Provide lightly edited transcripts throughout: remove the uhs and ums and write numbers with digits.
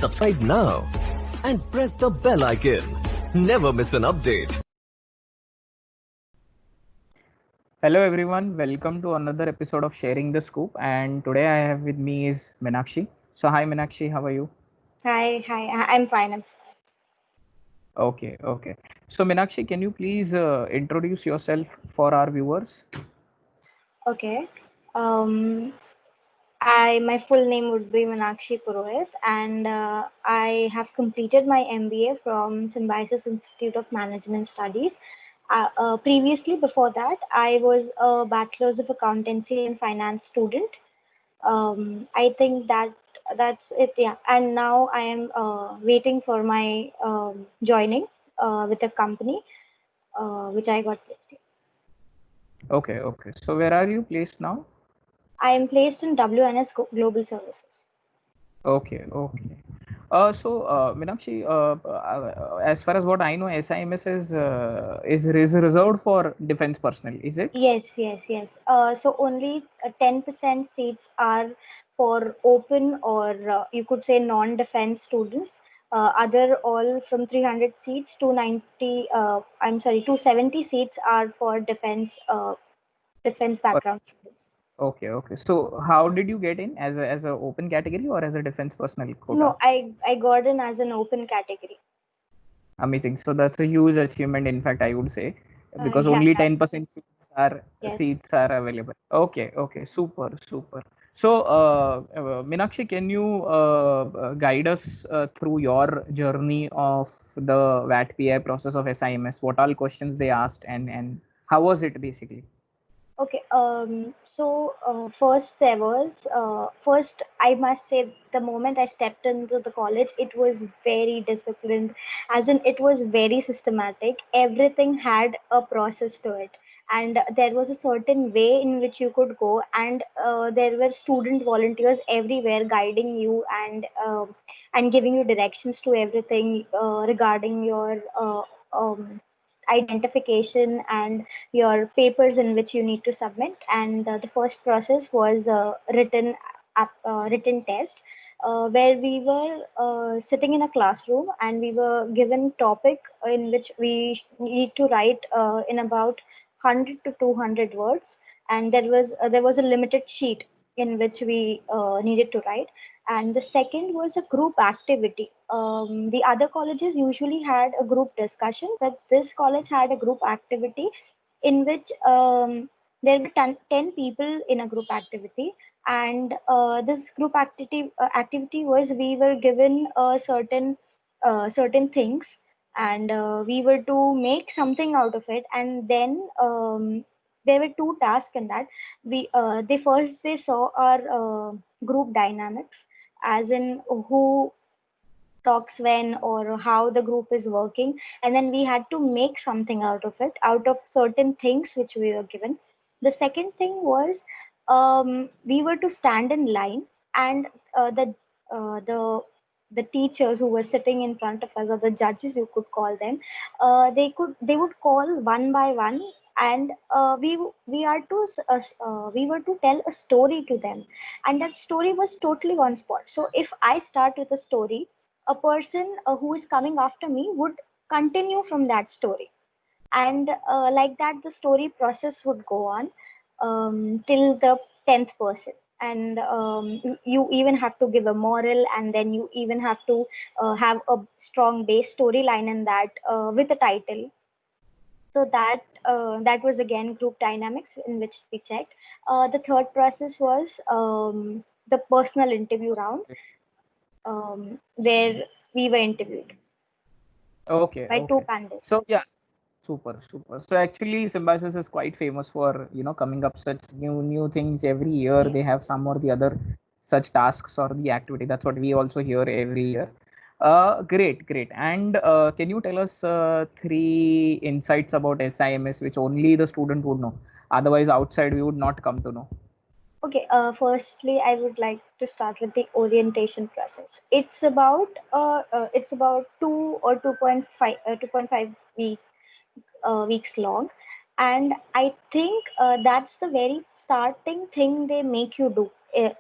Subscribe now and press the bell icon. Never miss an update. Hello everyone, welcome to another episode of Sharing the Scoop, and today I have with me is Minakshi. So hi Minakshi, how are you? Hi, I'm fine. Okay. So Minakshi, can you please introduce yourself for our viewers? Okay. Um, my full name would be Minakshi Purohit, and I have completed my MBA from Symbiosis Institute of Management Studies. Previously, before that, I was a Bachelor's of Accountancy and Finance student. I think that's it. Yeah, and now I am waiting for my joining with a company which I got placed in. Okay. So where are you placed now? I am placed in WNS Global Services. Okay. Minakshi, as far as what I know, SIMS is reserved for defense personnel, is it? Yes. So only 10% seats are for open or you could say non-defense students. Other all from 300 seats, 270 seats are for defense background students. Okay. So how did you get in as a open category or as a defense personnel quota? No, I got in as an open category. Amazing. So that's a huge achievement, in fact, I would say, because Yeah, only 10% yes. seats are available. Okay. Super. So, Minakshi, can you guide us through your journey of the VAT PI process of SIMS? What all questions they asked and how was it basically? Okay, first, I must say, the moment I stepped into the college, it was very disciplined, as in, it was very systematic. Everything had a process to it, and there was a certain way in which you could go, and there were student volunteers everywhere guiding you and giving you directions to everything regarding your identification and your papers in which you need to submit. And the first process was written test, where we were sitting in a classroom and we were given topic in which we need to write in about 100 to 200 words, and there was a limited sheet in which we needed to write. And the second was a group activity. The other colleges usually had a group discussion, but this college had a group activity in which there were 10 people in a group activity. And this group activity was, we were given certain things, and we were to make something out of it. And then there were two tasks in that. They saw our group dynamics, as in who talks when or how the group is working, and then we had to make something out of it, out of certain things which we were given. The second thing was, we were to stand in line, and the teachers who were sitting in front of us, or the judges you could call them, they would call one by one, and we were to tell a story to them, and that story was totally on spot. So if I start with a story, a person who is coming after me would continue from that story, and like that the story process would go on till the 10th person. And you even have to give a moral, and then you even have to have a strong base storyline in that, with a title. So that was again group dynamics in which we checked. The third process was the personal interview round, where we were interviewed by two Okay. panelists. So yeah, super. So actually, Symbiosis is quite famous for coming up such new things every year. Yeah. They have some or the other such tasks or the activity. That's what we also hear every year. Great. And can you tell us three insights about SIMS which only the student would know? Otherwise, outside we would not come to know. Okay. Firstly, I would like to start with the orientation process. It's about 2.5 weeks long, and I think that's the very starting thing they make you do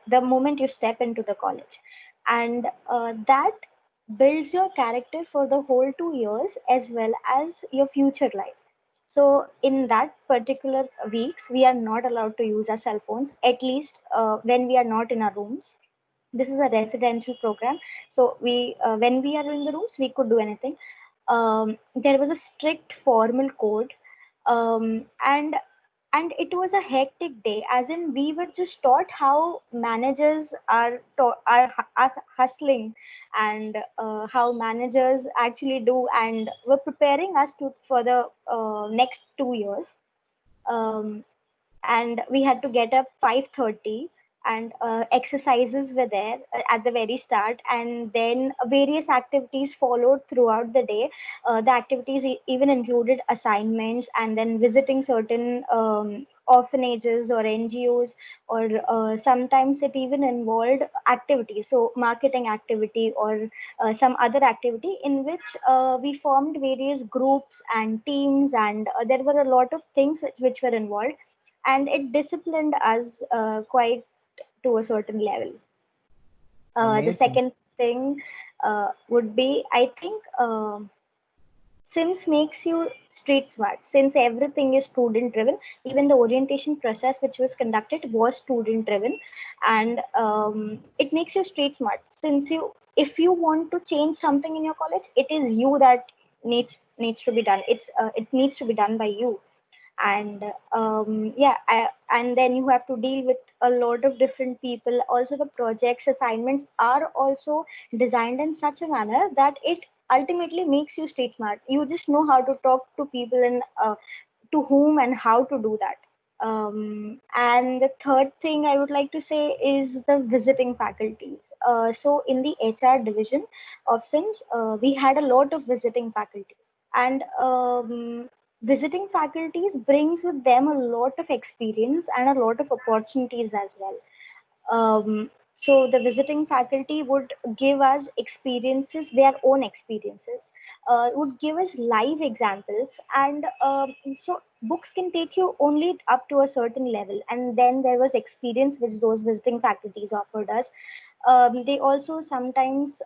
the moment you step into the college. And that builds your character for the whole 2 years as well as your future life. So in that particular weeks, we are not allowed to use our cell phones, at least when we are not in our rooms. This is a residential program, so we when we are in the rooms, we could do anything. There was a strict formal code, and it was a hectic day, as in we were just taught how managers are hustling, and how managers actually do, and were preparing us to for the next 2 years. um, and we had to get up 5:30, and exercises were there at the very start, and then various activities followed throughout the day. The activities even included assignments, and then visiting certain orphanages or NGOs, or sometimes it even involved activities, so marketing activity, or some other activity in which we formed various groups and teams, and there were a lot of things which were involved, and it disciplined us quite to a certain level. The Amazing. second thing would be, I think, Sims makes you street smart, since everything is student driven. Even the orientation process which was conducted was student driven, and it makes you street smart, since if you want to change something in your college, it is you that needs to be done. It needs to be done by you. And and then you have to deal with a lot of different people. Also, the projects assignments are also designed in such a manner that it ultimately makes you street smart. You just know how to talk to people, and to whom and how to do that. And the third thing I would like to say is the visiting faculties. So in the HR division of Sims, we had a lot of visiting faculties, and visiting faculties brings with them a lot of experience and a lot of opportunities as well. So the visiting faculty would give us experiences, their own experiences, would give us live examples, and so books can take you only up to a certain level, and then there was experience which those visiting faculties offered us. They also sometimes,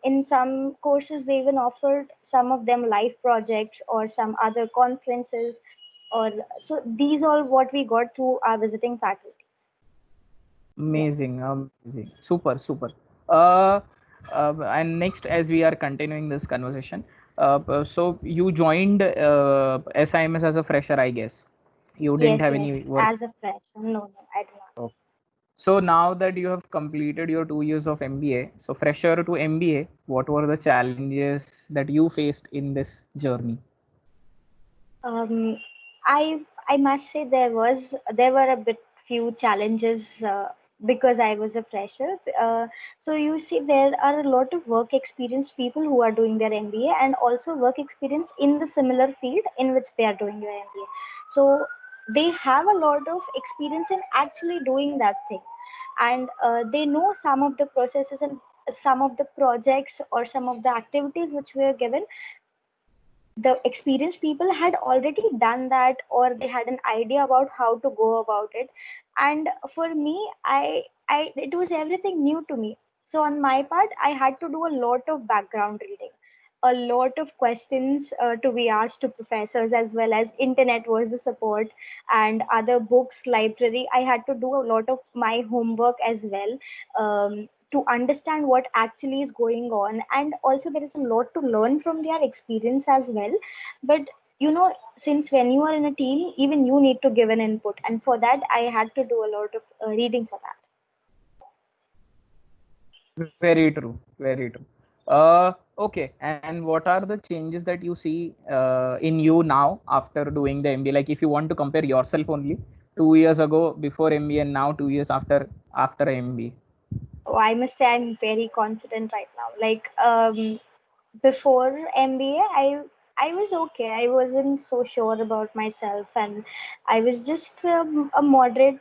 in some courses, they even offered some of them live projects or some other conferences, or so these all what we got through our visiting faculties. Yeah. Amazing, amazing, super, super. Uh, and next, as we are continuing this conversation, so you joined SIMS as a fresher, I guess. You didn't Yes, have yes. any work. As a fresher, no, no, I do not. Okay. So now that you have completed your 2 years of MBA, so fresher to MBA, what were the challenges that you faced in this journey? Um, I must say there were a bit few challenges because I was a fresher. So you see, there are a lot of work experienced people who are doing their MBA, and also work experience in the similar field in which they are doing their MBA. So they have a lot of experience in actually doing that thing, and they know some of the processes and some of the projects or some of the activities which were given. The experienced people had already done that, or they had an idea about how to go about it. And for me, I it was everything new to me. So on my part, I had to do a lot of background reading, a lot of questions to be asked to professors, as well as internet was the support, and other books, library. I had to do a lot of my homework as well, to understand what actually is going on. And also there is a lot to learn from their experience as well. But since when you are in a team, even you need to give an input, and for that I had to do a lot of reading for that. Very true, very true. Okay, and what are the changes that you see in you now after doing the MBA? Like, if you want to compare yourself only 2 years ago before MBA and now 2 years after MBA. Oh, I must say I'm very confident right now. Like, before MBA, I was okay. I wasn't so sure about myself, and I was just a moderate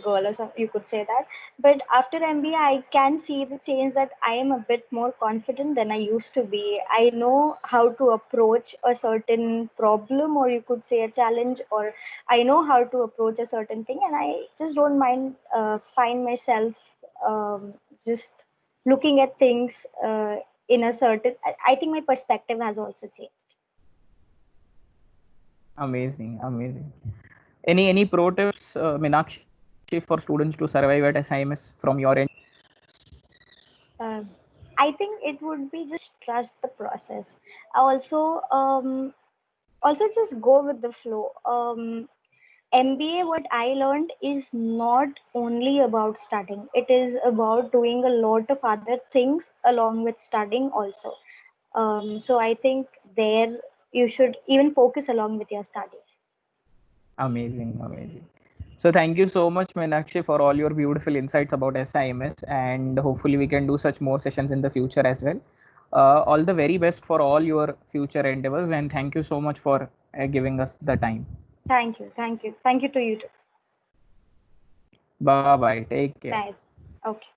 girl, or so you could say that. But after MBA, I can see the change, that I am a bit more confident than I used to be. I know how to approach a certain problem, or you could say a challenge, or I know how to approach a certain thing, and I just don't mind find myself just looking at things in a certain, I think my perspective has also changed. Amazing, amazing. Any pro tips, Minakshi, for students to survive at SIMS from your end? Uh, I think it would be just trust the process. Also, also just go with the flow. MBA, what I learned is not only about studying. It is about doing a lot of other things along with studying also. So I think there you should even focus along with your studies. Amazing, amazing. So thank you so much, Meenakshi, for all your beautiful insights about SIMS, and hopefully we can do such more sessions in the future as well. All the very best for all your future endeavors, and thank you so much for giving us the time. Thank you. Thank you. Thank you to you too. Bye bye. Take care. Bye. Okay.